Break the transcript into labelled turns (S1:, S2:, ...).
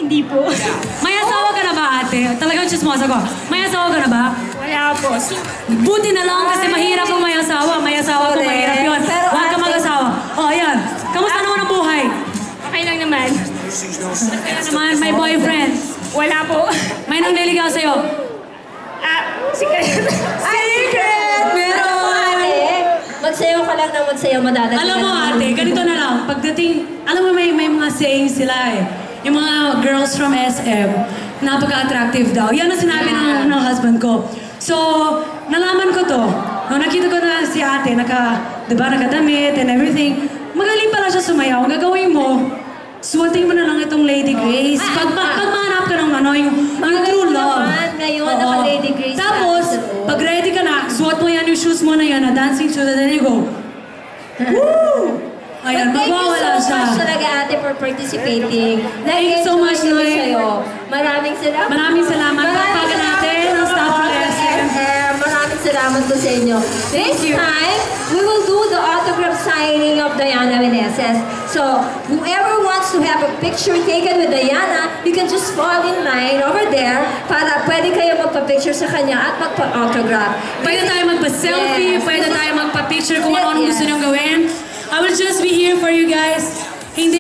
S1: Hindi po.
S2: May asawa ka na ba, ate? Talagang chismosa ko. May asawa ka na ba?
S1: Wala po.
S2: Buti na lang kasi mahirap kung may asawa. May asawa kung mahirap yun. Huwag ka mag-asawa. O, ayan. Kamusta naman ang buhay?
S1: Okay lang naman.
S2: Kaya naman, may boyfriend.
S1: Wala po.
S2: May nang niligaw sa'yo.
S1: Secret.
S2: Secret! Meron!
S3: Magsayaw ka lang na magsayaw, madadagdagan.
S2: Alam mo, ate, ganito na lang. Pagdating, alam mo, may mga sayings sila eh. Yung mga girls from SM, napaka-attractive daw. Yan ang sinabi ng husband ko. So, nalaman ko to. Nung nakita ko na si ate, diba, nakadamit and everything, magaling pala siya sumayaw. Ang gagawin mo, suwatin mo na lang itong Lady Grace. Pag mahanap ka ng yung true love.
S3: Ngayon, naka-Lady Grace.
S2: Tapos, pag ready ka na, suot mo yan yung shoes mo na yan, na dancing shoes, and then you go. Woo! Ayan, magwawala siya.
S3: Thank you so much talaga, ate, for participating.
S2: Thank you so much, Noy.
S3: Maraming salamat.
S2: Maraming salamat. Pagpagan natin ang staff ng SM.
S3: Maraming salamat po sa inyo. This time, we will do the autograph signing of Diana Meneses. So, whoever wants to have a picture taken with Diana, you can just fall in line over there para pwede kayo magpa-picture sa kanya at magpa-autograph.
S2: Pwede tayo magpa-selfie, pwede tayo magpa-picture kung ano gusto niyong gawin. I will just be here for you guys. Hindi